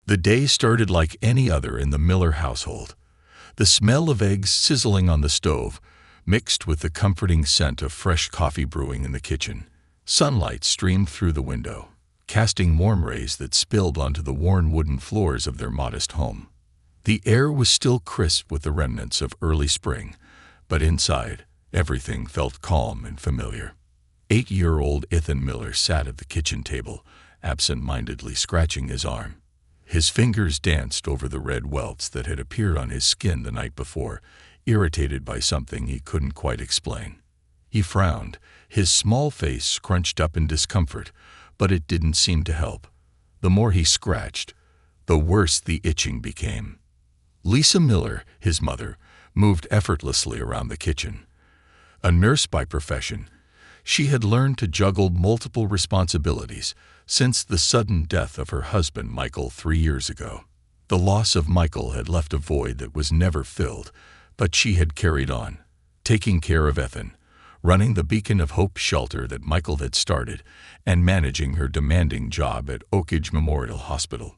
The day started like any other in the Miller household. The smell of eggs sizzling on the stove, mixed with the comforting scent of fresh coffee brewing in the kitchen. Sunlight streamed through the window, casting warm rays that spilled onto the worn wooden floors of their modest home. The air was still crisp with the remnants of early spring, but inside, everything felt calm and familiar. 8-year-old Ethan Miller sat at the kitchen table, absent-mindedly scratching his arm. His fingers danced over the red welts that had appeared on his skin the night before, irritated by something he couldn't quite explain. He frowned, his small face scrunched up in discomfort, but it didn't seem to help. The more he scratched, the worse the itching became. Lisa Miller, his mother, moved effortlessly around the kitchen. A nurse by profession, she had learned to juggle multiple responsibilities since the sudden death of her husband Michael 3 years ago. The loss of Michael had left a void that was never filled, but she had carried on, taking care of Ethan, running the Beacon of Hope shelter that Michael had started, and managing her demanding job at Oak Ridge Memorial Hospital.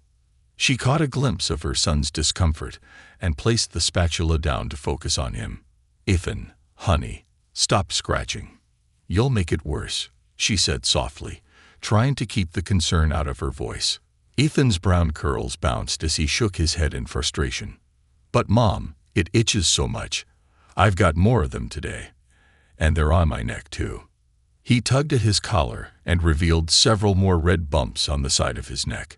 She caught a glimpse of her son's discomfort and placed the spatula down to focus on him. "Ethan, honey, stop scratching. You'll make it worse," she said softly, trying to keep the concern out of her voice. Ethan's brown curls bounced as he shook his head in frustration. "But Mom, it itches so much. I've got more of them today. And they're on my neck too." He tugged at his collar and revealed several more red bumps on the side of his neck.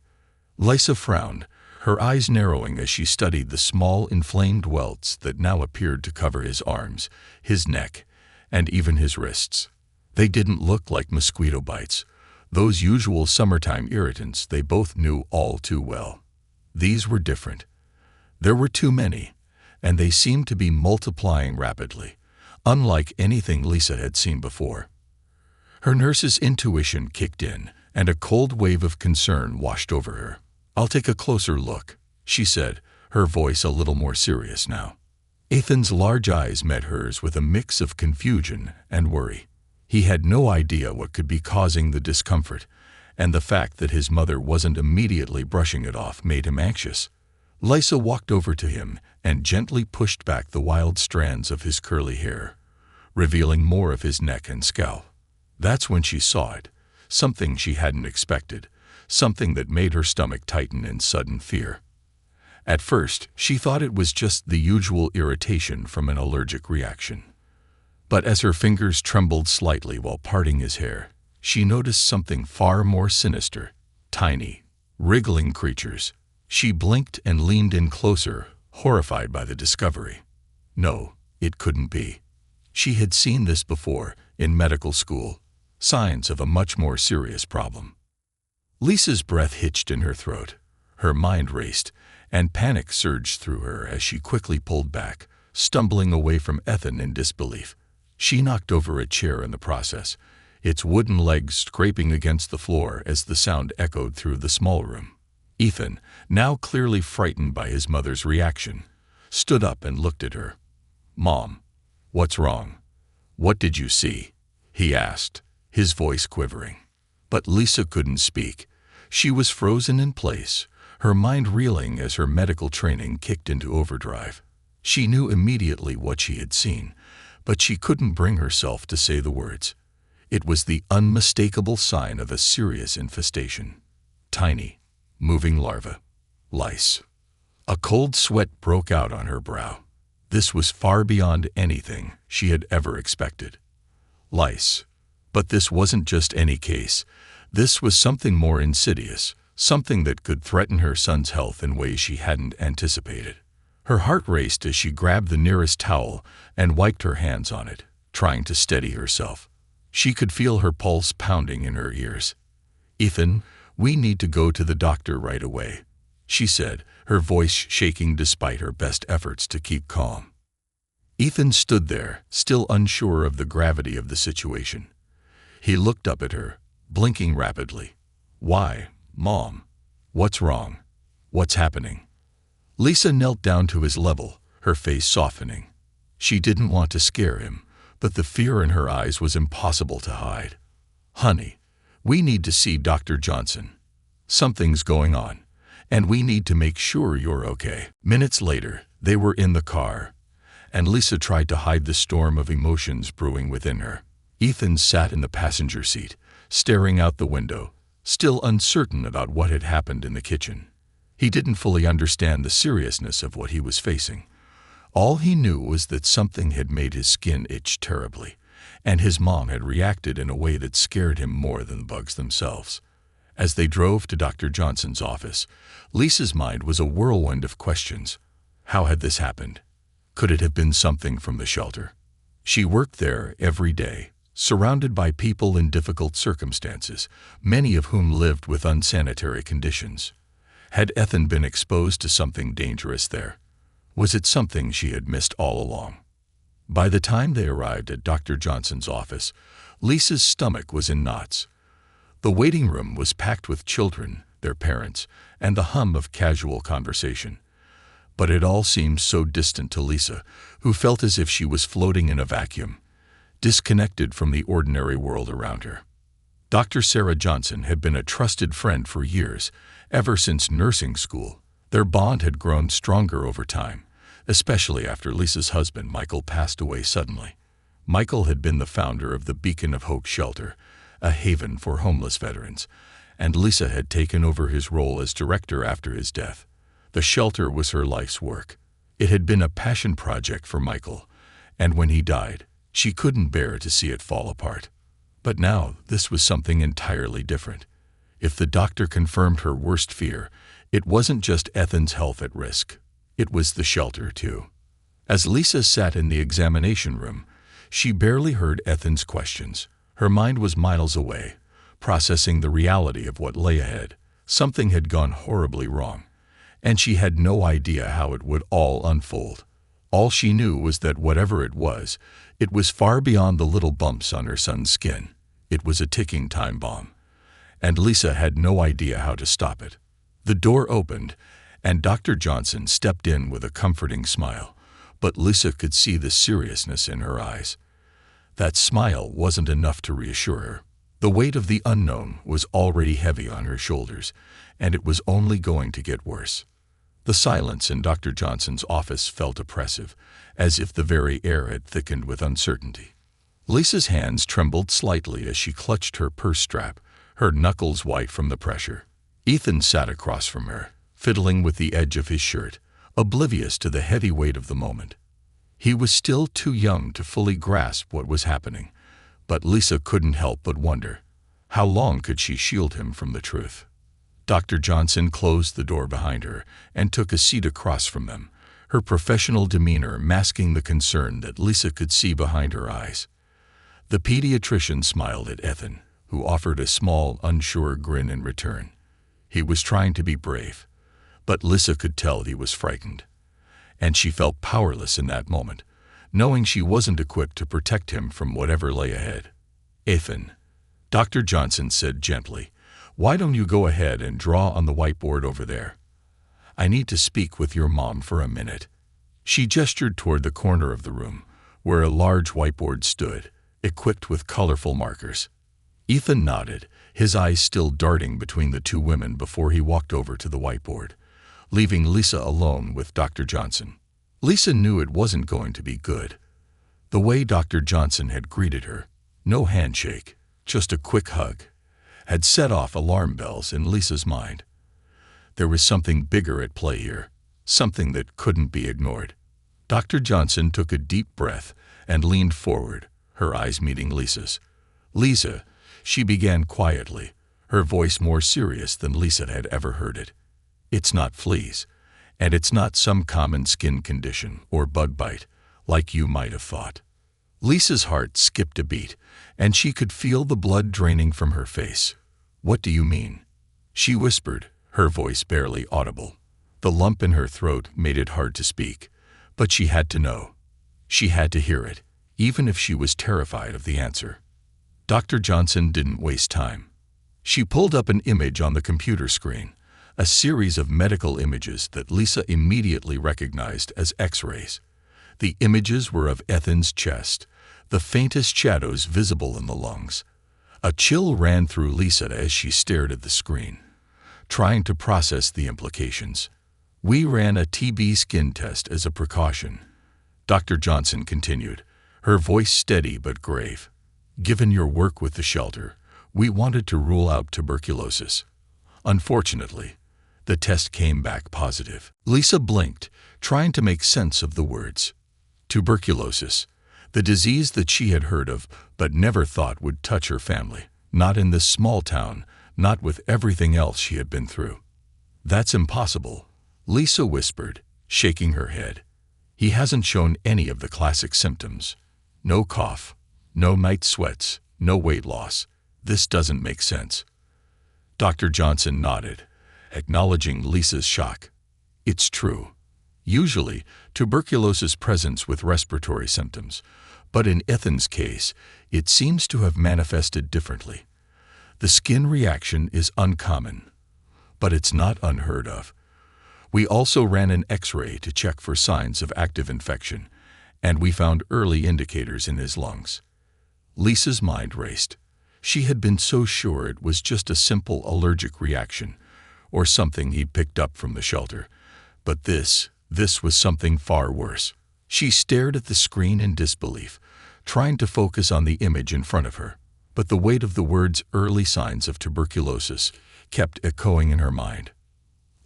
Lisa frowned, her eyes narrowing as she studied the small inflamed welts that now appeared to cover his arms, his neck, and even his wrists. They didn't look like mosquito bites, those usual summertime irritants they both knew all too well. These were different. There were too many, and they seemed to be multiplying rapidly, unlike anything Lisa had seen before. Her nurse's intuition kicked in, and a cold wave of concern washed over her. "I'll take a closer look," she said, her voice a little more serious now. Ethan's large eyes met hers with a mix of confusion and worry. He had no idea what could be causing the discomfort, and the fact that his mother wasn't immediately brushing it off made him anxious. Lisa walked over to him and gently pushed back the wild strands of his curly hair, revealing more of his neck and scalp. That's when she saw it, something she hadn't expected, something that made her stomach tighten in sudden fear. At first, she thought it was just the usual irritation from an allergic reaction. But as her fingers trembled slightly while parting his hair, she noticed something far more sinister. Tiny, wriggling creatures. She blinked and leaned in closer, horrified by the discovery. No, it couldn't be. She had seen this before, in medical school, signs of a much more serious problem. Lisa's breath hitched in her throat. Her mind raced, and panic surged through her as she quickly pulled back, stumbling away from Ethan in disbelief. She knocked over a chair in the process, its wooden legs scraping against the floor as the sound echoed through the small room. Ethan, now clearly frightened by his mother's reaction, stood up and looked at her. "Mom, what's wrong? What did you see?" he asked, his voice quivering. But Lisa couldn't speak. She was frozen in place, her mind reeling as her medical training kicked into overdrive. She knew immediately what she had seen, but she couldn't bring herself to say the words. It was the unmistakable sign of a serious infestation. Tiny, moving larvae. Lice. A cold sweat broke out on her brow. This was far beyond anything she had ever expected. Lice. But this wasn't just any case. This was something more insidious, something that could threaten her son's health in ways she hadn't anticipated. Her heart raced as she grabbed the nearest towel and wiped her hands on it, trying to steady herself. She could feel her pulse pounding in her ears. "Ethan, we need to go to the doctor right away," she said, her voice shaking despite her best efforts to keep calm. Ethan stood there, still unsure of the gravity of the situation. He looked up at her, blinking rapidly. "Why, Mom? What's wrong? What's happening?" Lisa knelt down to his level, her face softening. She didn't want to scare him, but the fear in her eyes was impossible to hide. "Honey, we need to see Dr. Johnson. Something's going on, and we need to make sure you're okay." Minutes later, they were in the car, and Lisa tried to hide the storm of emotions brewing within her. Ethan sat in the passenger seat, staring out the window, still uncertain about what had happened in the kitchen. He didn't fully understand the seriousness of what he was facing. All he knew was that something had made his skin itch terribly, and his mom had reacted in a way that scared him more than the bugs themselves. As they drove to Dr. Johnson's office, Lisa's mind was a whirlwind of questions. How had this happened? Could it have been something from the shelter? She worked there every day, surrounded by people in difficult circumstances, many of whom lived with unsanitary conditions. Had Ethan been exposed to something dangerous there? Was it something she had missed all along? By the time they arrived at Dr. Johnson's office, Lisa's stomach was in knots. The waiting room was packed with children, their parents, and the hum of casual conversation. But it all seemed so distant to Lisa, who felt as if she was floating in a vacuum, disconnected from the ordinary world around her. Dr. Sarah Johnson had been a trusted friend for years, ever since nursing school. Their bond had grown stronger over time, especially after Lisa's husband, Michael, passed away suddenly. Michael had been the founder of the Beacon of Hope shelter, a haven for homeless veterans, and Lisa had taken over his role as director after his death. The shelter was her life's work. It had been a passion project for Michael, and when he died, she couldn't bear to see it fall apart. But now this was something entirely different. If the doctor confirmed her worst fear, it wasn't just Ethan's health at risk. It was the shelter, too. As Lisa sat in the examination room, she barely heard Ethan's questions. Her mind was miles away, processing the reality of what lay ahead. Something had gone horribly wrong, and she had no idea how it would all unfold. All she knew was that whatever it was far beyond the little bumps on her son's skin. It was a ticking time bomb, and Lisa had no idea how to stop it. The door opened, and Dr. Johnson stepped in with a comforting smile, but Lisa could see the seriousness in her eyes. That smile wasn't enough to reassure her. The weight of the unknown was already heavy on her shoulders, and it was only going to get worse. The silence in Dr. Johnson's office felt oppressive, as if the very air had thickened with uncertainty. Lisa's hands trembled slightly as she clutched her purse strap, her knuckles white from the pressure. Ethan sat across from her, fiddling with the edge of his shirt, oblivious to the heavy weight of the moment. He was still too young to fully grasp what was happening, but Lisa couldn't help but wonder, how long could she shield him from the truth? Dr. Johnson closed the door behind her and took a seat across from them, her professional demeanor masking the concern that Lisa could see behind her eyes. The pediatrician smiled at Ethan, who offered a small, unsure grin in return. He was trying to be brave, but Lisa could tell he was frightened. And she felt powerless in that moment, knowing she wasn't equipped to protect him from whatever lay ahead. "Ethan," Dr. Johnson said gently, "why don't you go ahead and draw on the whiteboard over there? I need to speak with your mom for a minute." She gestured toward the corner of the room, where a large whiteboard stood, equipped with colorful markers. Ethan nodded, his eyes still darting between the two women before he walked over to the whiteboard, leaving Lisa alone with Dr. Johnson. Lisa knew it wasn't going to be good. The way Dr. Johnson had greeted her, no handshake, just a quick hug, had set off alarm bells in Lisa's mind. There was something bigger at play here, something that couldn't be ignored. Dr. Johnson took a deep breath and leaned forward, her eyes meeting Lisa's. "Lisa," she began quietly, her voice more serious than Lisa had ever heard it. "It's not fleas, and it's not some common skin condition or bug bite, like you might have thought." Lisa's heart skipped a beat, and she could feel the blood draining from her face. "What do you mean?" she whispered, her voice barely audible. The lump in her throat made it hard to speak, but she had to know. She had to hear it, even if she was terrified of the answer. Dr. Johnson didn't waste time. She pulled up an image on the computer screen, a series of medical images that Lisa immediately recognized as X-rays. The images were of Ethan's chest, the faintest shadows visible in the lungs. A chill ran through Lisa as she stared at the screen. trying to process the implications. We ran a TB skin test as a precaution, Dr. Johnson continued, her voice steady but grave. Given your work with the shelter, we wanted to rule out tuberculosis. Unfortunately, the test came back positive. Lisa blinked, trying to make sense of the words. Tuberculosis, the disease that she had heard of but never thought would touch her family. Not in this small town, not with everything else she had been through. That's impossible, Lisa whispered, shaking her head. He hasn't shown any of the classic symptoms. No cough, no night sweats, no weight loss. This doesn't make sense. Dr. Johnson nodded, acknowledging Lisa's shock. It's true. Usually, tuberculosis presents with respiratory symptoms, but in Ethan's case, it seems to have manifested differently. The skin reaction is uncommon, but it's not unheard of. We also ran an X-ray to check for signs of active infection, and we found early indicators in his lungs. Lisa's mind raced. She had been so sure it was just a simple allergic reaction, or something he'd picked up from the shelter. But this was something far worse. She stared at the screen in disbelief, trying to focus on the image in front of her. But the weight of the words "early signs of tuberculosis" kept echoing in her mind.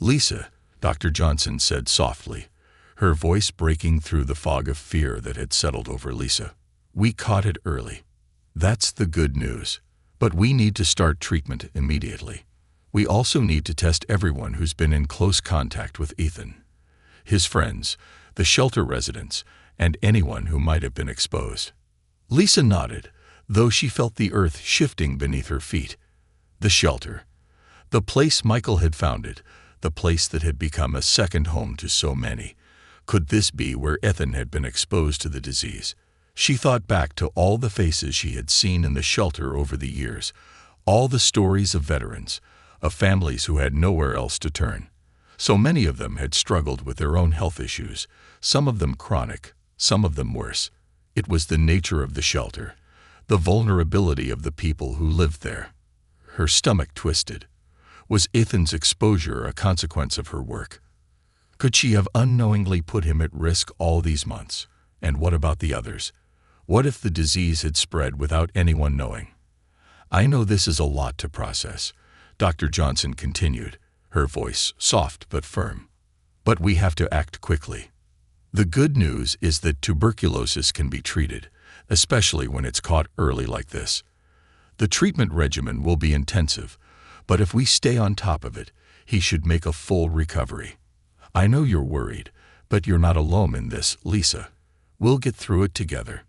Lisa, Dr. Johnson said softly, her voice breaking through the fog of fear that had settled over Lisa. We caught it early. That's the good news. But we need to start treatment immediately. We also need to test everyone who's been in close contact with Ethan. His friends, the shelter residents, and anyone who might have been exposed. Lisa nodded, though she felt the earth shifting beneath her feet. The shelter. The place Michael had founded, the place that had become a second home to so many. Could this be where Ethan had been exposed to the disease? She thought back to all the faces she had seen in the shelter over the years, all the stories of veterans, of families who had nowhere else to turn. So many of them had struggled with their own health issues, some of them chronic, some of them worse. It was the nature of the shelter, the vulnerability of the people who lived there. Her stomach twisted. Was Ethan's exposure a consequence of her work? Could she have unknowingly put him at risk all these months? And what about the others? What if the disease had spread without anyone knowing? I know this is a lot to process, Dr. Johnson continued, her voice soft but firm. But we have to act quickly. The good news is that tuberculosis can be treated, especially when it's caught early like this. The treatment regimen will be intensive, but if we stay on top of it, he should make a full recovery. I know you're worried, but you're not alone in this, Lisa. We'll get through it together.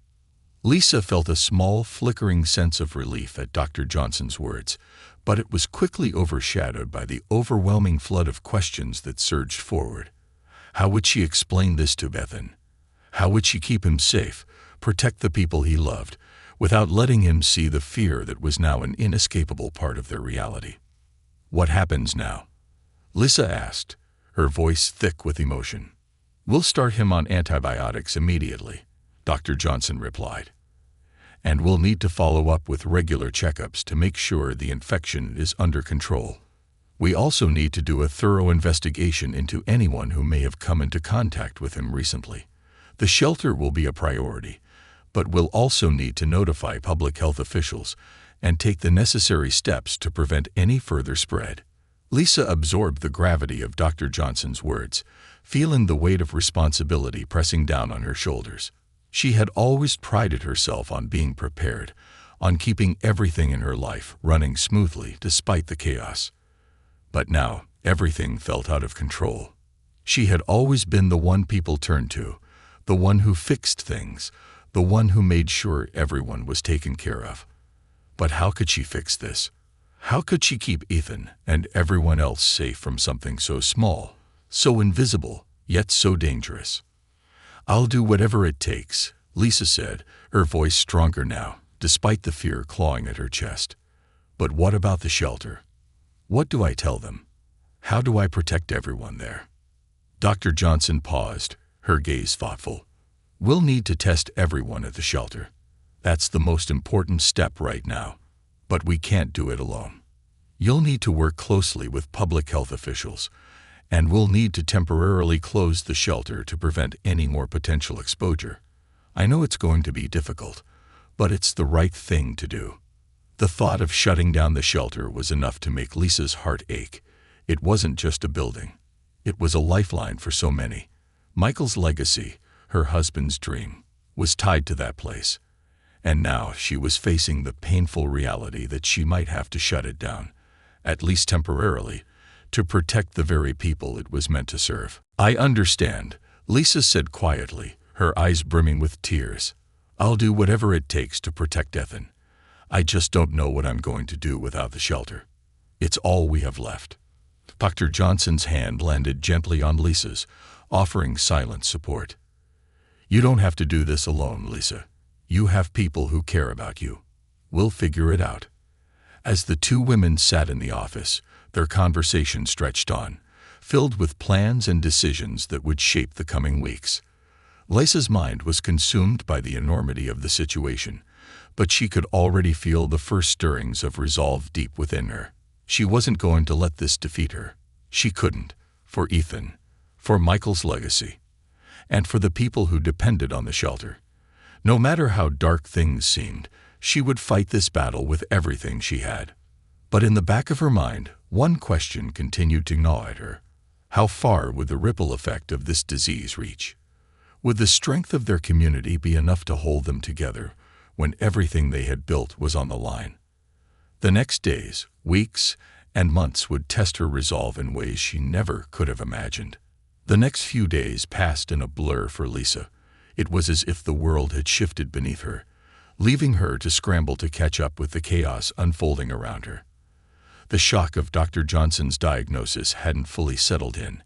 Lisa felt a small, flickering sense of relief at Dr. Johnson's words, but it was quickly overshadowed by the overwhelming flood of questions that surged forward. How would she explain this to Ethan? How would she keep him safe, protect the people he loved, without letting him see the fear that was now an inescapable part of their reality? What happens now? Lisa asked, her voice thick with emotion. We'll start him on antibiotics immediately, Dr. Johnson replied. And we'll need to follow up with regular checkups to make sure the infection is under control. We also need to do a thorough investigation into anyone who may have come into contact with him recently. The shelter will be a priority, but we'll also need to notify public health officials and take the necessary steps to prevent any further spread. Lisa absorbed the gravity of Dr. Johnson's words, feeling the weight of responsibility pressing down on her shoulders. She had always prided herself on being prepared, on keeping everything in her life running smoothly despite the chaos. But now, everything felt out of control. She had always been the one people turned to, the one who fixed things, the one who made sure everyone was taken care of. But how could she fix this? How could she keep Ethan and everyone else safe from something so small, so invisible, yet so dangerous? I'll do whatever it takes, Lisa said, her voice stronger now, despite the fear clawing at her chest. But what about the shelter? What do I tell them? How do I protect everyone there? Dr. Johnson paused, her gaze thoughtful. We'll need to test everyone at the shelter. That's the most important step right now. But we can't do it alone. You'll need to work closely with public health officials, and we'll need to temporarily close the shelter to prevent any more potential exposure. I know it's going to be difficult, but it's the right thing to do." The thought of shutting down the shelter was enough to make Lisa's heart ache. It wasn't just a building. It was a lifeline for so many. Michael's legacy, her husband's dream, was tied to that place. And now she was facing the painful reality that she might have to shut it down, at least temporarily, to protect the very people it was meant to serve. "I understand," Lisa said quietly, her eyes brimming with tears. "I'll do whatever it takes to protect Ethan. I just don't know what I'm going to do without the shelter. It's all we have left." Dr. Johnson's hand landed gently on Lisa's, offering silent support. "You don't have to do this alone, Lisa. You have people who care about you. We'll figure it out." As the two women sat in the office, their conversation stretched on, filled with plans and decisions that would shape the coming weeks. Lisa's mind was consumed by the enormity of the situation, but she could already feel the first stirrings of resolve deep within her. She wasn't going to let this defeat her. She couldn't, for Ethan, for Michael's legacy, and for the people who depended on the shelter. No matter how dark things seemed, she would fight this battle with everything she had. But in the back of her mind, one question continued to gnaw at her. How far would the ripple effect of this disease reach? Would the strength of their community be enough to hold them together when everything they had built was on the line? The next days, weeks, and months would test her resolve in ways she never could have imagined. The next few days passed in a blur for Lisa. It was as if the world had shifted beneath her, leaving her to scramble to catch up with the chaos unfolding around her. The shock of Dr. Johnson's diagnosis hadn't fully settled in,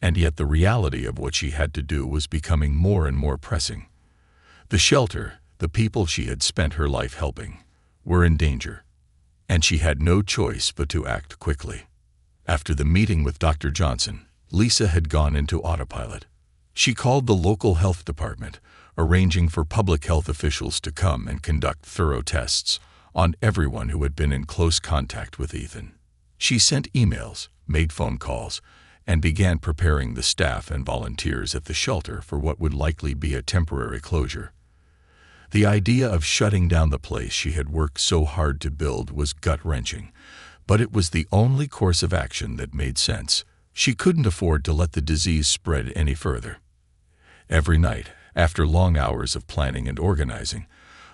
and yet the reality of what she had to do was becoming more and more pressing. The shelter, the people she had spent her life helping, were in danger, and she had no choice but to act quickly. After the meeting with Dr. Johnson, Lisa had gone into autopilot. She called the local health department, arranging for public health officials to come and conduct thorough tests on everyone who had been in close contact with Ethan. She sent emails, made phone calls, and began preparing the staff and volunteers at the shelter for what would likely be a temporary closure. The idea of shutting down the place she had worked so hard to build was gut-wrenching, but it was the only course of action that made sense. She couldn't afford to let the disease spread any further. Every night, after long hours of planning and organizing,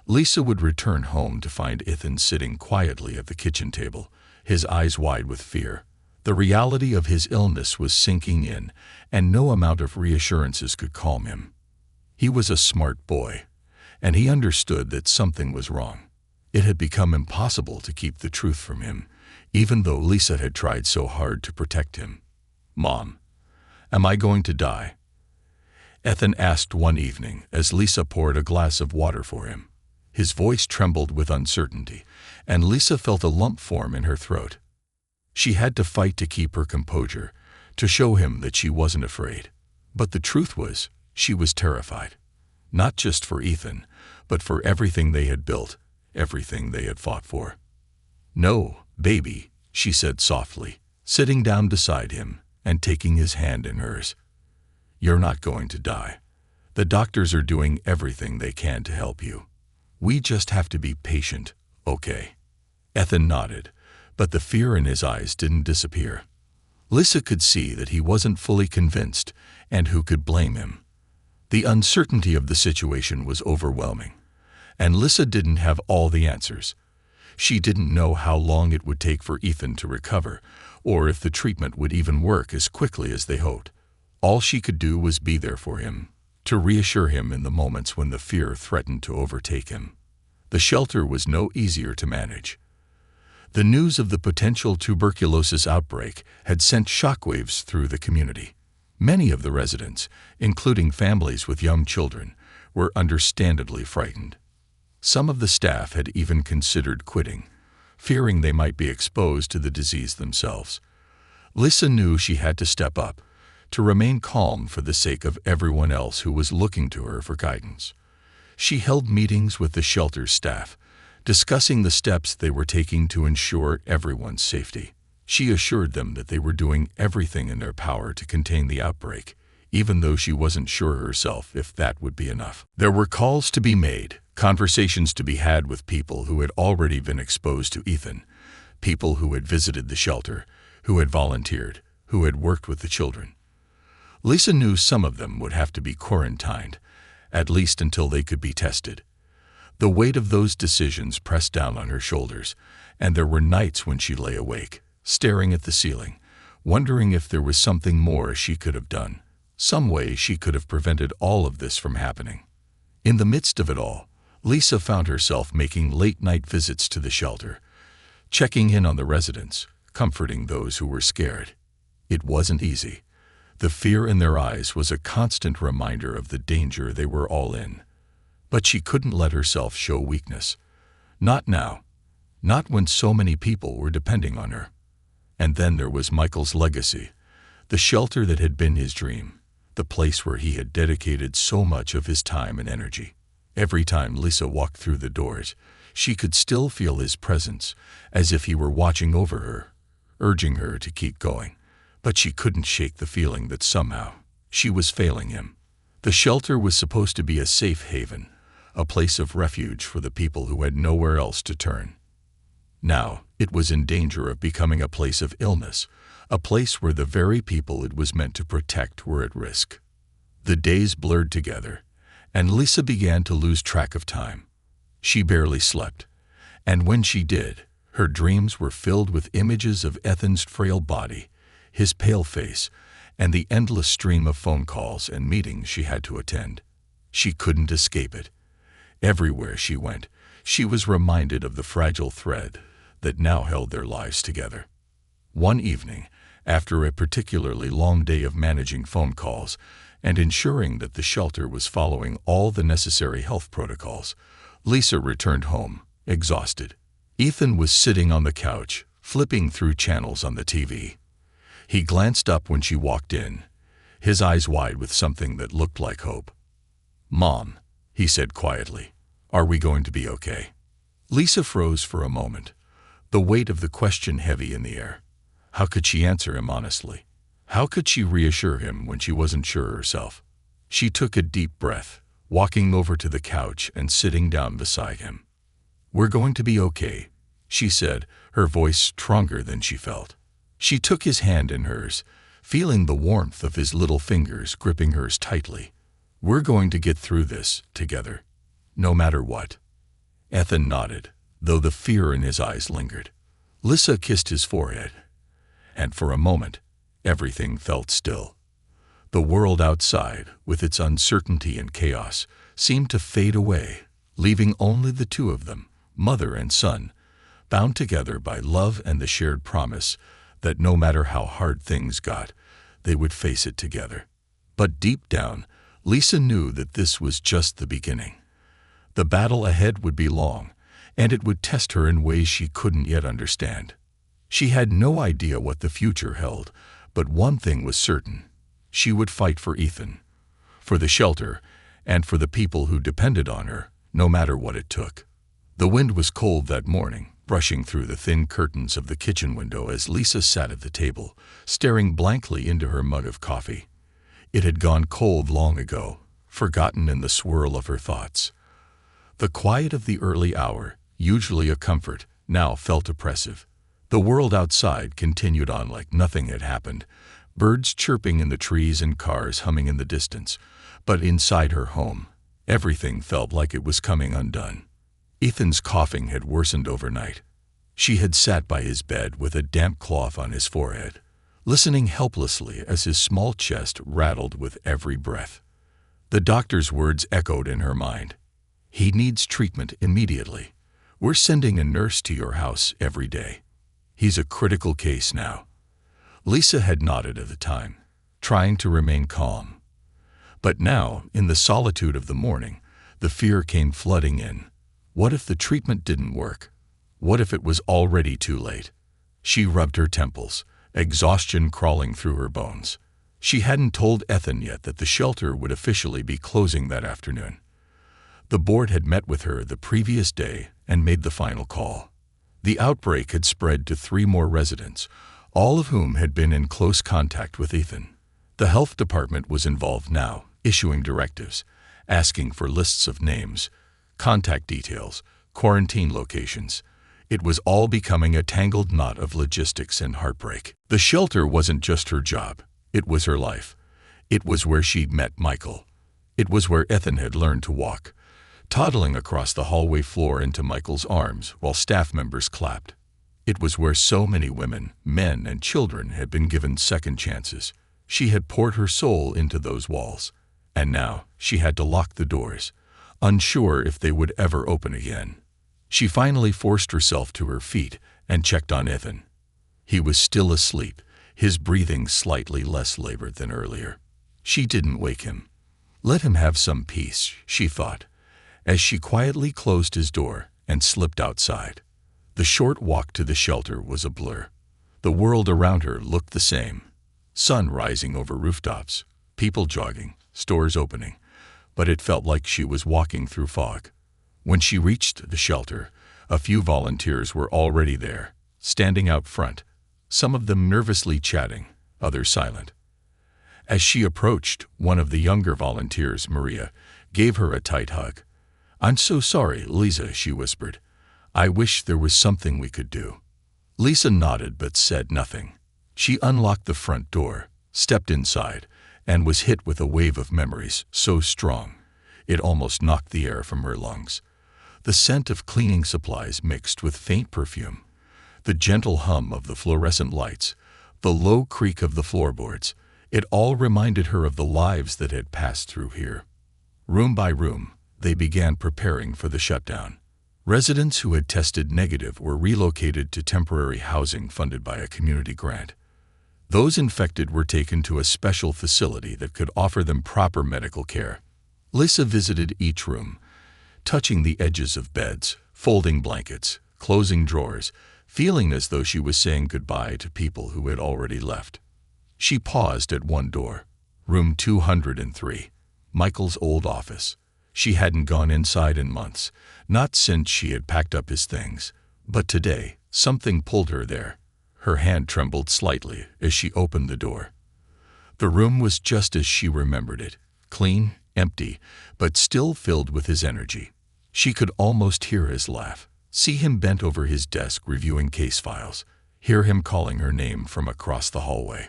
Lisa would return home to find Ethan sitting quietly at the kitchen table, his eyes wide with fear. The reality of his illness was sinking in, and no amount of reassurances could calm him. He was a smart boy, and he understood that something was wrong. It had become impossible to keep the truth from him, even though Lisa had tried so hard to protect him. "Mom, am I going to die?" Ethan asked one evening as Lisa poured a glass of water for him. His voice trembled with uncertainty, and Lisa felt a lump form in her throat. She had to fight to keep her composure, to show him that she wasn't afraid. But the truth was, she was terrified. Not just for Ethan, but for everything they had built, everything they had fought for. "No, baby," she said softly, sitting down beside him and taking his hand in hers. "You're not going to die. The doctors are doing everything they can to help you. We just have to be patient, okay?" Ethan nodded, but the fear in his eyes didn't disappear. Lisa could see that he wasn't fully convinced, and who could blame him? The uncertainty of the situation was overwhelming, and Lisa didn't have all the answers. She didn't know how long it would take for Ethan to recover, or if the treatment would even work as quickly as they hoped. All she could do was be there for him, to reassure him in the moments when the fear threatened to overtake him. The shelter was no easier to manage. The news of the potential tuberculosis outbreak had sent shockwaves through the community. Many of the residents, including families with young children, were understandably frightened. Some of the staff had even considered quitting, fearing they might be exposed to the disease themselves. Lisa knew she had to step up, to remain calm for the sake of everyone else who was looking to her for guidance. She held meetings with the shelter's staff, discussing the steps they were taking to ensure everyone's safety. She assured them that they were doing everything in their power to contain the outbreak, even though she wasn't sure herself if that would be enough. There were calls to be made, conversations to be had with people who had already been exposed to Ethan, people who had visited the shelter, who had volunteered, who had worked with the children. Lisa knew some of them would have to be quarantined, at least until they could be tested. The weight of those decisions pressed down on her shoulders, and there were nights when she lay awake, staring at the ceiling, wondering if there was something more she could have done, some way she could have prevented all of this from happening. In the midst of it all, Lisa found herself making late-night visits to the shelter, checking in on the residents, comforting those who were scared. It wasn't easy. The fear in their eyes was a constant reminder of the danger they were all in. But she couldn't let herself show weakness. Not now. Not when so many people were depending on her. And then there was Michael's legacy, the shelter that had been his dream, the place where he had dedicated so much of his time and energy. Every time Lisa walked through the doors, she could still feel his presence, as if he were watching over her, urging her to keep going. But she couldn't shake the feeling that somehow she was failing him. The shelter was supposed to be a safe haven, a place of refuge for the people who had nowhere else to turn. Now, it was in danger of becoming a place of illness, a place where the very people it was meant to protect were at risk. The days blurred together, and Lisa began to lose track of time. She barely slept, and when she did, her dreams were filled with images of Ethan's frail body, his pale face, and the endless stream of phone calls and meetings she had to attend. She couldn't escape it. Everywhere she went, she was reminded of the fragile thread that now held their lives together. One evening, after a particularly long day of managing phone calls and ensuring that the shelter was following all the necessary health protocols, Lisa returned home, exhausted. Ethan was sitting on the couch, flipping through channels on the TV. He glanced up when she walked in, his eyes wide with something that looked like hope. "Mom," he said quietly, "are we going to be okay?" Lisa froze for a moment, the weight of the question heavy in the air. How could she answer him honestly? How could she reassure him when she wasn't sure herself? She took a deep breath, walking over to the couch and sitting down beside him. "We're going to be okay," she said, her voice stronger than she felt. She took his hand in hers, feeling the warmth of his little fingers gripping hers tightly. "We're going to get through this together, no matter what." Ethan nodded, though the fear in his eyes lingered. Lisa kissed his forehead, and for a moment, everything felt still. The world outside, with its uncertainty and chaos, seemed to fade away, leaving only the two of them, mother and son, bound together by love and the shared promise that no matter how hard things got, they would face it together. But deep down, Lisa knew that this was just the beginning. The battle ahead would be long, and it would test her in ways she couldn't yet understand. She had no idea what the future held, but one thing was certain. She would fight for Ethan, for the shelter, and for the people who depended on her, no matter what it took. The wind was cold that morning, brushing through the thin curtains of the kitchen window as Lisa sat at the table, staring blankly into her mug of coffee. It had gone cold long ago, forgotten in the swirl of her thoughts. The quiet of the early hour, usually a comfort, now felt oppressive. The world outside continued on like nothing had happened, birds chirping in the trees and cars humming in the distance. But inside her home, everything felt like it was coming undone. Ethan's coughing had worsened overnight. She had sat by his bed with a damp cloth on his forehead, listening helplessly as his small chest rattled with every breath. The doctor's words echoed in her mind. "He needs treatment immediately. We're sending a nurse to your house every day. He's a critical case now." Lisa had nodded at the time, trying to remain calm. But now, in the solitude of the morning, the fear came flooding in. What if the treatment didn't work? What if it was already too late? She rubbed her temples, exhaustion crawling through her bones. She hadn't told Ethan yet that the shelter would officially be closing that afternoon. The board had met with her the previous day and made the final call. The outbreak had spread to 3 more residents, all of whom had been in close contact with Ethan. The health department was involved now, issuing directives, asking for lists of names, contact details, quarantine locations. It was all becoming a tangled knot of logistics and heartbreak. The shelter wasn't just her job. It was her life. It was where she'd met Michael. It was where Ethan had learned to walk, toddling across the hallway floor into Michael's arms while staff members clapped. It was where so many women, men, and children had been given second chances. She had poured her soul into those walls, and now she had to lock the doors, unsure if they would ever open again. She finally forced herself to her feet and checked on Ethan. He was still asleep, his breathing slightly less labored than earlier. She didn't wake him. Let him have some peace, she thought, as she quietly closed his door and slipped outside. The short walk to the shelter was a blur. The world around her looked the same. Sun rising over rooftops, people jogging, stores opening, but it felt like she was walking through fog. When she reached the shelter, a few volunteers were already there, standing out front, some of them nervously chatting, others silent. As she approached, one of the younger volunteers, Maria, gave her a tight hug. "I'm so sorry, Lisa," she whispered. "I wish there was something we could do." Lisa nodded but said nothing. She unlocked the front door, stepped inside, and was hit with a wave of memories so strong it almost knocked the air from her lungs. The scent of cleaning supplies mixed with faint perfume, the gentle hum of the fluorescent lights, the low creak of the floorboards, it all reminded her of the lives that had passed through here. Room by room, they began preparing for the shutdown. Residents who had tested negative were relocated to temporary housing funded by a community grant. Those infected were taken to a special facility that could offer them proper medical care. Lisa visited each room, touching the edges of beds, folding blankets, closing drawers, feeling as though she was saying goodbye to people who had already left. She paused at one door, room 203, Michael's old office. She hadn't gone inside in months, not since she had packed up his things. But today, something pulled her there. Her hand trembled slightly as she opened the door. The room was just as she remembered it, clean, empty, but still filled with his energy. She could almost hear his laugh, see him bent over his desk reviewing case files, hear him calling her name from across the hallway.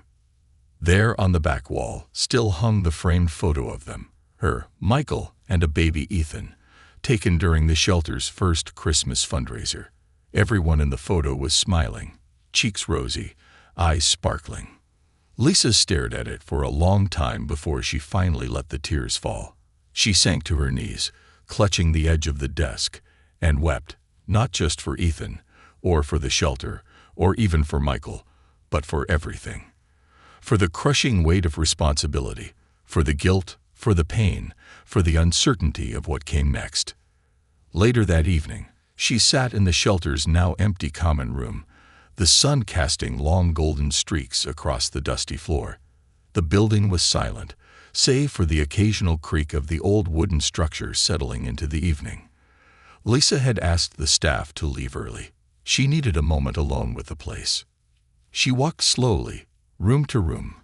There on the back wall still hung the framed photo of them, her, Michael, and a baby Ethan, taken during the shelter's first Christmas fundraiser. Everyone in the photo was smiling, cheeks rosy, eyes sparkling. Lisa stared at it for a long time before she finally let the tears fall. She sank to her knees, clutching the edge of the desk, and wept, not just for Ethan, or for the shelter, or even for Michael, but for everything. For the crushing weight of responsibility, for the guilt, for the pain, for the uncertainty of what came next. Later that evening, she sat in the shelter's now empty common room, the sun casting long golden streaks across the dusty floor. The building was silent, save for the occasional creak of the old wooden structure settling into the evening. Lisa had asked the staff to leave early. She needed a moment alone with the place. She walked slowly, room to room,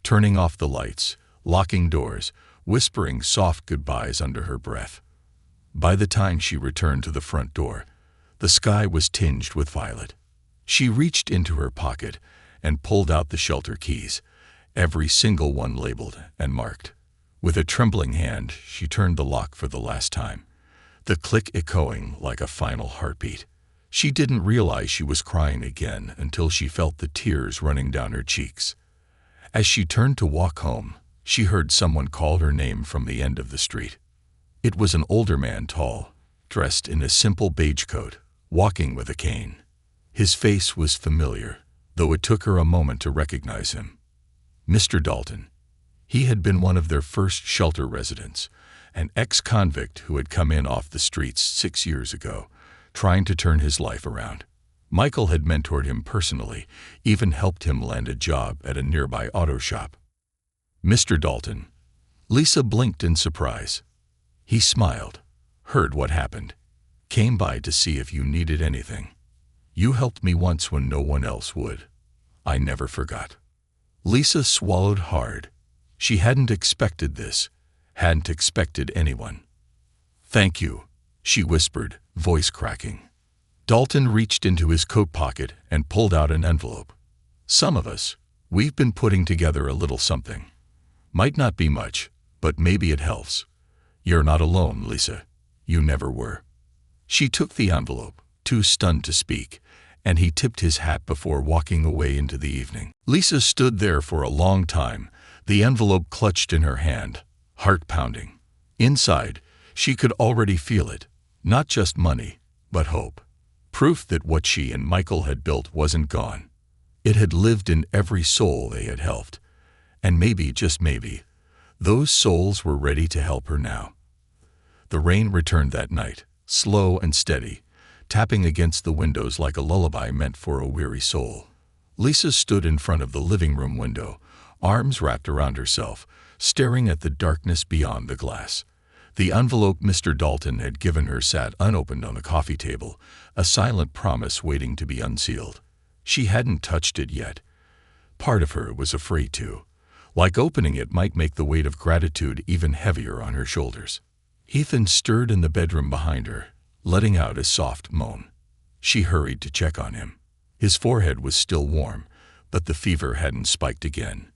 turning off the lights, locking doors, whispering soft goodbyes under her breath. By the time she returned to the front door, the sky was tinged with violet. She reached into her pocket and pulled out the shelter keys, every single one labeled and marked. With a trembling hand, she turned the lock for the last time, the click echoing like a final heartbeat. She didn't realize she was crying again until she felt the tears running down her cheeks. As she turned to walk home, she heard someone call her name from the end of the street. It was an older man, tall, dressed in a simple beige coat, walking with a cane. His face was familiar, though it took her a moment to recognize him. Mr. Dalton. He had been one of their first shelter residents, an ex-convict who had come in off the streets 6 years ago, trying to turn his life around. Michael had mentored him personally, even helped him land a job at a nearby auto shop. Mr. Dalton. Lisa blinked in surprise. He smiled, heard what happened. Came by to see if you needed anything. You helped me once when no one else would. I never forgot." Lisa swallowed hard. She hadn't expected this, hadn't expected anyone. "Thank you," she whispered, voice cracking. Dalton reached into his coat pocket and pulled out an envelope. "Some of us, we've been putting together a little something. Might not be much, but maybe it helps. You're not alone, Lisa. You never were." She took the envelope, too stunned to speak, and he tipped his hat before walking away into the evening. Lisa stood there for a long time, the envelope clutched in her hand, heart pounding. Inside, she could already feel it, not just money, but hope. Proof that what she and Michael had built wasn't gone. It had lived in every soul they had helped. And maybe, just maybe, those souls were ready to help her now. The rain returned that night, slow and steady, tapping against the windows like a lullaby meant for a weary soul. Lisa stood in front of the living room window, arms wrapped around herself, staring at the darkness beyond the glass. The envelope Mr. Dalton had given her sat unopened on the coffee table, a silent promise waiting to be unsealed. She hadn't touched it yet. Part of her was afraid to. Like opening it might make the weight of gratitude even heavier on her shoulders. Ethan stirred in the bedroom behind her, letting out a soft moan. She hurried to check on him. His forehead was still warm, but the fever hadn't spiked again.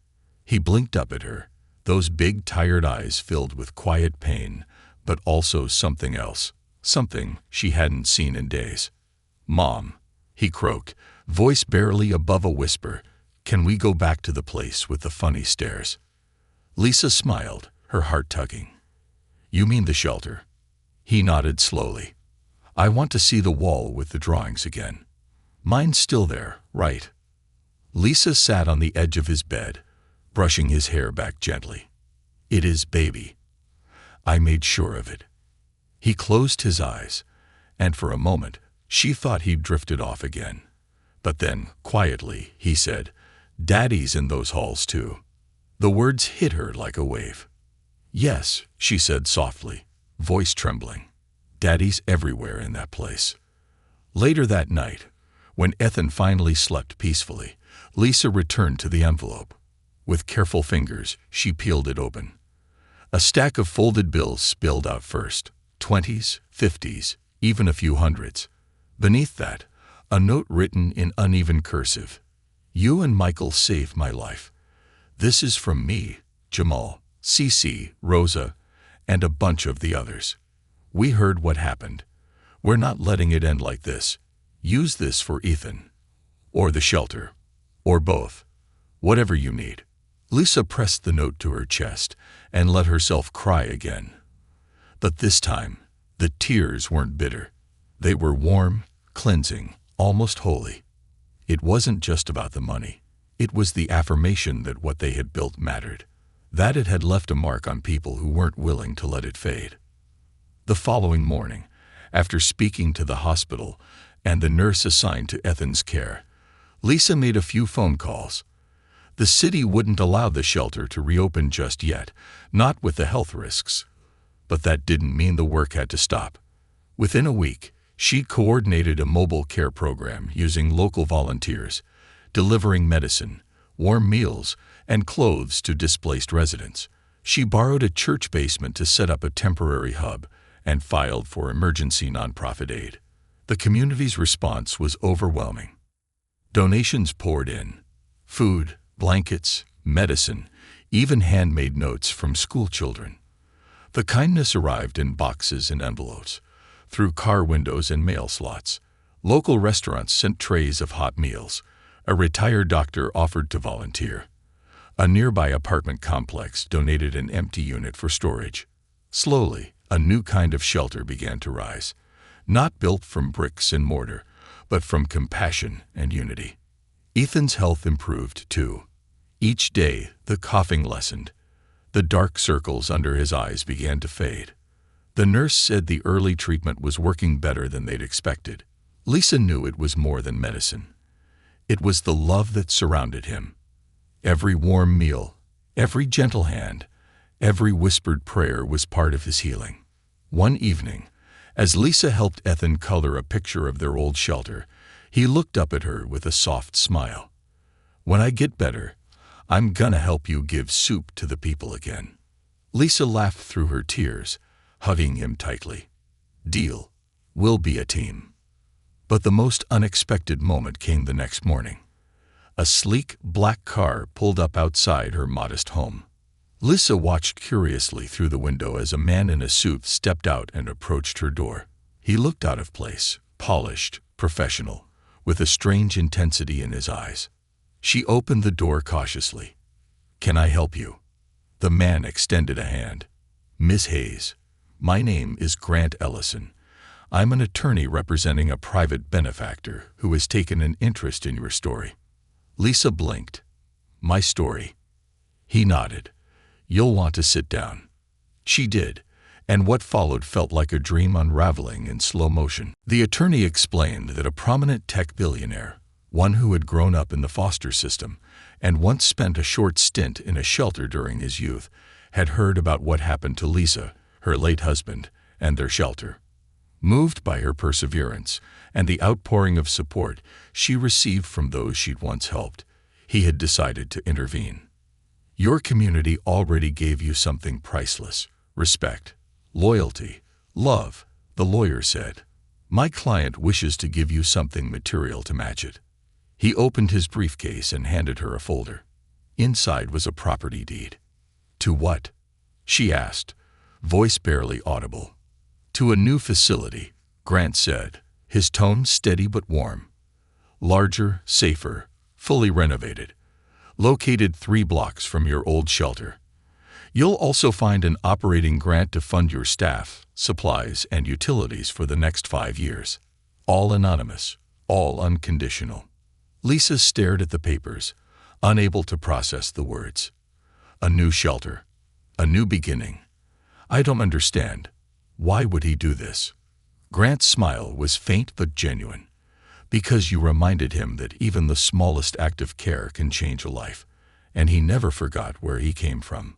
He blinked up at her, those big tired eyes filled with quiet pain, but also something else, something she hadn't seen in days. "Mom," he croaked, voice barely above a whisper, "can we go back to the place with the funny stairs?" Lisa smiled, her heart tugging. "You mean the shelter?" He nodded slowly. "I want to see the wall with the drawings again. Mine's still there, right?" Lisa sat on the edge of his bed, brushing his hair back gently. "It is, baby. I made sure of it." He closed his eyes, and for a moment she thought he'd drifted off again. But then, quietly, he said, "Daddy's in those halls too." The words hit her like a wave. "Yes," she said softly, voice trembling. "Daddy's everywhere in that place." Later that night, when Ethan finally slept peacefully, Lisa returned to the envelope. With careful fingers, she peeled it open. A stack of folded bills spilled out first, 20s, 50s, even a few hundreds. Beneath that, a note written in uneven cursive. "You and Michael saved my life. This is from me, Jamal, Cece, Rosa, and a bunch of the others. We heard what happened. We're not letting it end like this. Use this for Ethan. Or the shelter. Or both. Whatever you need." Lisa pressed the note to her chest and let herself cry again. But this time, the tears weren't bitter. They were warm, cleansing, almost holy. It wasn't just about the money. It was the affirmation that what they had built mattered, that it had left a mark on people who weren't willing to let it fade. The following morning, after speaking to the hospital and the nurse assigned to Ethan's care, Lisa made a few phone calls. The city wouldn't allow the shelter to reopen just yet, not with the health risks. But that didn't mean the work had to stop. Within a week, she coordinated a mobile care program using local volunteers, delivering medicine, warm meals, and clothes to displaced residents. She borrowed a church basement to set up a temporary hub and filed for emergency nonprofit aid. The community's response was overwhelming. Donations poured in: food, blankets, medicine, even handmade notes from school children. The kindness arrived in boxes and envelopes, through car windows and mail slots. Local restaurants sent trays of hot meals. A retired doctor offered to volunteer. A nearby apartment complex donated an empty unit for storage. Slowly, a new kind of shelter began to rise, not built from bricks and mortar, but from compassion and unity. Ethan's health improved, too. Each day, the coughing lessened. The dark circles under his eyes began to fade. The nurse said the early treatment was working better than they'd expected. Lisa knew it was more than medicine. It was the love that surrounded him. Every warm meal, every gentle hand, every whispered prayer was part of his healing. One evening, As Lisa helped Ethan color a picture of their old shelter, he looked up at her with a soft smile. "When I get better, I'm gonna help you give soup to the people again." Lisa laughed through her tears, hugging him tightly. "Deal. We'll be a team." But the most unexpected moment came the next morning. A sleek, black car pulled up outside her modest home. Lisa watched curiously through the window as a man in a suit stepped out and approached her door. He looked out of place, polished, professional, with a strange intensity in his eyes. She opened the door cautiously. "Can I help you?" The man extended a hand. "Miss Hayes, my name is Grant Ellison. I'm an attorney representing a private benefactor who has taken an interest in your story." Lisa blinked. "My story?" He nodded. "You'll want to sit down." She did, and what followed felt like a dream unraveling in slow motion. The attorney explained that a prominent tech billionaire, one who had grown up in the foster system and once spent a short stint in a shelter during his youth, had heard about what happened to Lisa, her late husband, and their shelter. Moved by her perseverance and the outpouring of support she received from those she'd once helped, he had decided to intervene. "Your community already gave you something priceless: respect, loyalty, love," the lawyer said. "My client wishes to give you something material to match it." He opened his briefcase and handed her a folder. Inside was a property deed. "To what?" she asked, voice barely audible. "To a new facility," Grant said, his tone steady but warm. "Larger, safer, fully renovated. Located 3 blocks from your old shelter. You'll also find an operating grant to fund your staff, supplies, and utilities for the next 5 years. All anonymous, all unconditional." Lisa stared at the papers, unable to process the words. A new shelter. A new beginning. "I don't understand. Why would he do this?" Grant's smile was faint but genuine. "Because you reminded him that even the smallest act of care can change a life, and he never forgot where he came from."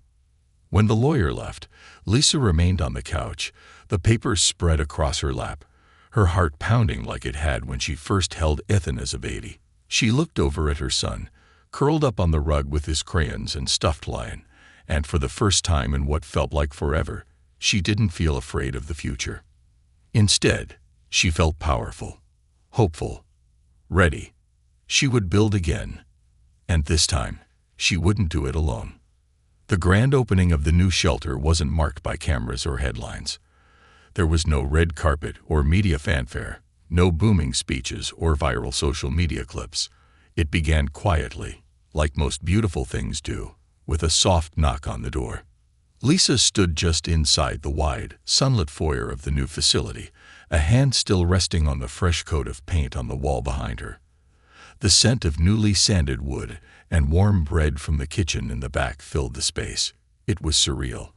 When the lawyer left, Lisa remained on the couch, the papers spread across her lap, her heart pounding like it had when she first held Ethan as a baby. She looked over at her son, curled up on the rug with his crayons and stuffed lion, and for the first time in what felt like forever, she didn't feel afraid of the future. Instead, she felt powerful, hopeful, ready. She would build again, and this time, she wouldn't do it alone. The grand opening of the new shelter wasn't marked by cameras or headlines. There was no red carpet or media fanfare, no booming speeches or viral social media clips. It began quietly, like most beautiful things do, with a soft knock on the door. Lisa stood just inside the wide, sunlit foyer of the new facility, a hand still resting on the fresh coat of paint on the wall behind her. The scent of newly sanded wood and warm bread from the kitchen in the back filled the space. It was surreal.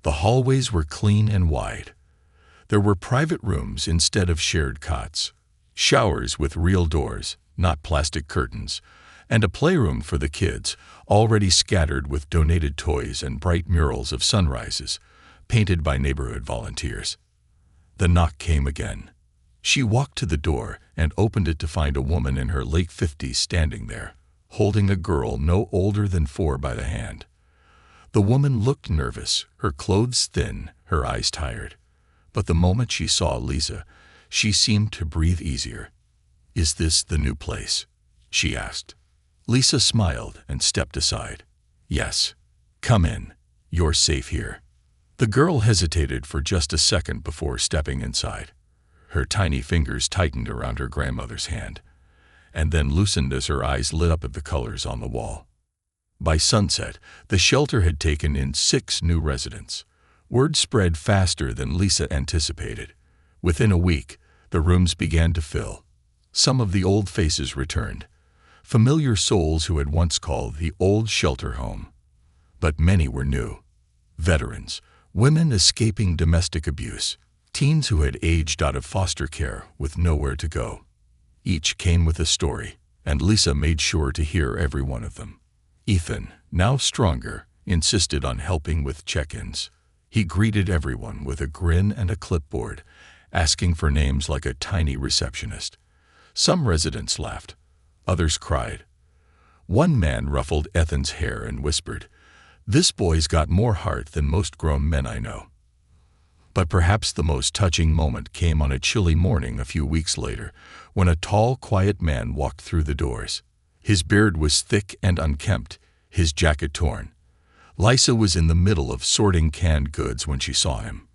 The hallways were clean and wide. There were private rooms instead of shared cots, showers with real doors, not plastic curtains, and a playroom for the kids, already scattered with donated toys and bright murals of sunrises, painted by neighborhood volunteers. The knock came again. She walked to the door and opened it to find a woman in her late 50s standing there, holding a girl no older than 4 by the hand. The woman looked nervous, her clothes thin, her eyes tired. But the moment she saw Lisa, she seemed to breathe easier. "Is this the new place?" she asked. Lisa smiled and stepped aside. "Yes. Come in. You're safe here." The girl hesitated for just a second before stepping inside. Her tiny fingers tightened around her grandmother's hand, and then loosened as her eyes lit up at the colors on the wall. By sunset, the shelter had taken in 6 new residents. Word spread faster than Lisa anticipated. Within a week, the rooms began to fill. Some of the old faces returned, familiar souls who had once called the old shelter home. But many were new. Veterans, women escaping domestic abuse, teens who had aged out of foster care with nowhere to go. Each came with a story, and Lisa made sure to hear every one of them. Ethan, now stronger, insisted on helping with check-ins. He greeted everyone with a grin and a clipboard, asking for names like a tiny receptionist. Some residents laughed. Others cried. One man ruffled Ethan's hair and whispered, "This boy's got more heart than most grown men I know." But perhaps the most touching moment came on a chilly morning a few weeks later, when a tall, quiet man walked through the doors. His beard was thick and unkempt, his jacket torn. Lisa was in the middle of sorting canned goods when she saw him.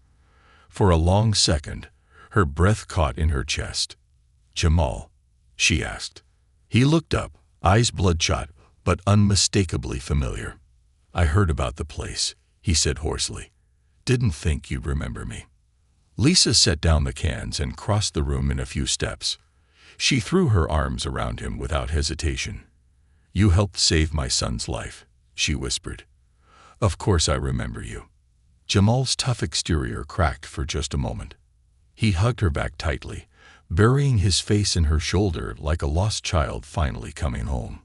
For a long second, her breath caught in her chest. "Jamal?" she asked. He looked up, eyes bloodshot, but unmistakably familiar. "I heard about the place," he said hoarsely. "Didn't think you'd remember me." Lisa set down the cans and crossed the room in a few steps. She threw her arms around him without hesitation. "You helped save my son's life," she whispered. "Of course I remember you." Jamal's tough exterior cracked for just a moment. He hugged her back tightly, burying his face in her shoulder like a lost child finally coming home.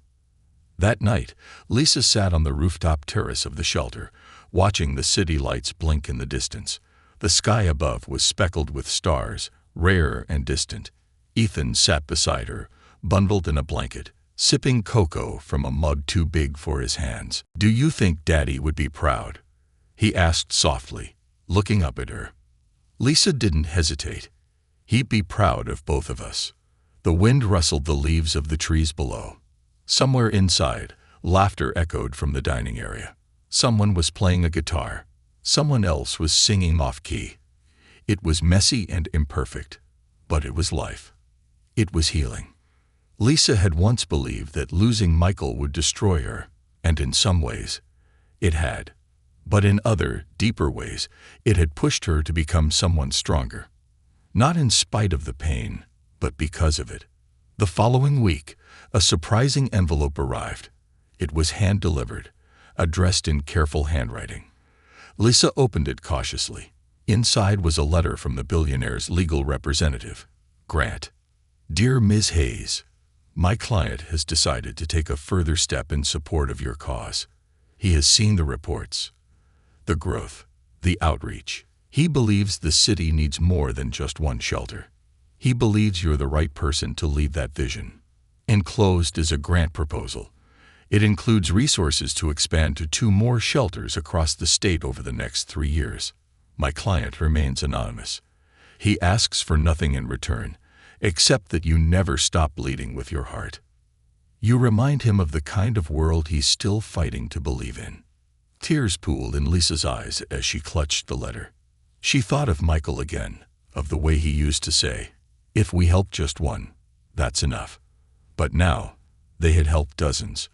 That night, Lisa sat on the rooftop terrace of the shelter, watching the city lights blink in the distance. The sky above was speckled with stars, rare and distant. Ethan sat beside her, bundled in a blanket, sipping cocoa from a mug too big for his hands. "Do you think Daddy would be proud?" he asked softly, looking up at her. Lisa didn't hesitate. "He'd be proud of both of us." The wind rustled the leaves of the trees below. Somewhere inside, laughter echoed from the dining area. Someone was playing a guitar. Someone else was singing off-key. It was messy and imperfect, but it was life. It was healing. Lisa had once believed that losing Michael would destroy her, and in some ways, it had. But in other, deeper ways, it had pushed her to become someone stronger. Not in spite of the pain, but because of it. The following week, a surprising envelope arrived. It was hand-delivered, addressed in careful handwriting. Lisa opened it cautiously. Inside was a letter from the billionaire's legal representative, Grant. "Dear Ms. Hayes, my client has decided to take a further step in support of your cause. He has seen the reports, the growth, the outreach. He believes the city needs more than just one shelter. He believes you're the right person to lead that vision. Enclosed is a grant proposal. It includes resources to expand to 2 more shelters across the state over the next 3 years. My client remains anonymous. He asks for nothing in return, except that you never stop leading with your heart." You remind him of the kind of world he's still fighting to believe in. Tears pooled in Lisa's eyes as she clutched the letter. She thought of Michael again, of the way he used to say, "If we help just one, that's enough." But now, they had helped dozens.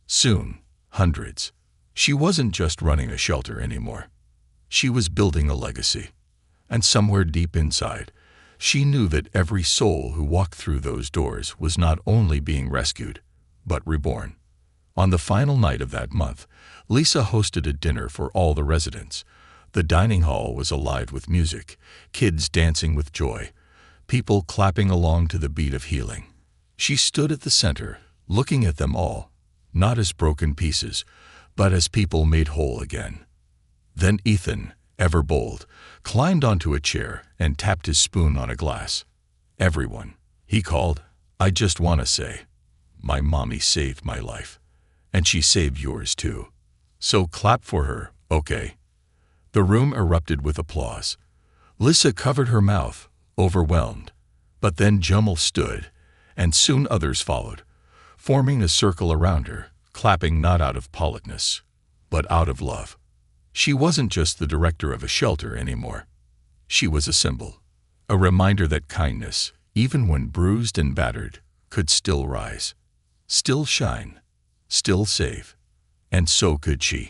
Soon, hundreds. She wasn't just running a shelter anymore. She was building a legacy. And somewhere deep inside, she knew that every soul who walked through those doors was not only being rescued, but reborn. On the final night of that month, Lisa hosted a dinner for all the residents. The dining hall was alive with music, kids dancing with joy, people clapping along to the beat of healing. She stood at the center, looking at them all, not as broken pieces, but as people made whole again. Then Ethan, ever bold, climbed onto a chair and tapped his spoon on a glass. "Everyone," he called, "I just want to say, my mommy saved my life. And she saved yours too. So clap for her, okay?" The room erupted with applause. Lisa covered her mouth, overwhelmed. But then Jamal stood, and soon others followed, forming a circle around her, clapping not out of politeness, but out of love. She wasn't just the director of a shelter anymore. She was a symbol, a reminder that kindness, even when bruised and battered, could still rise, still shine, still save. And so could she.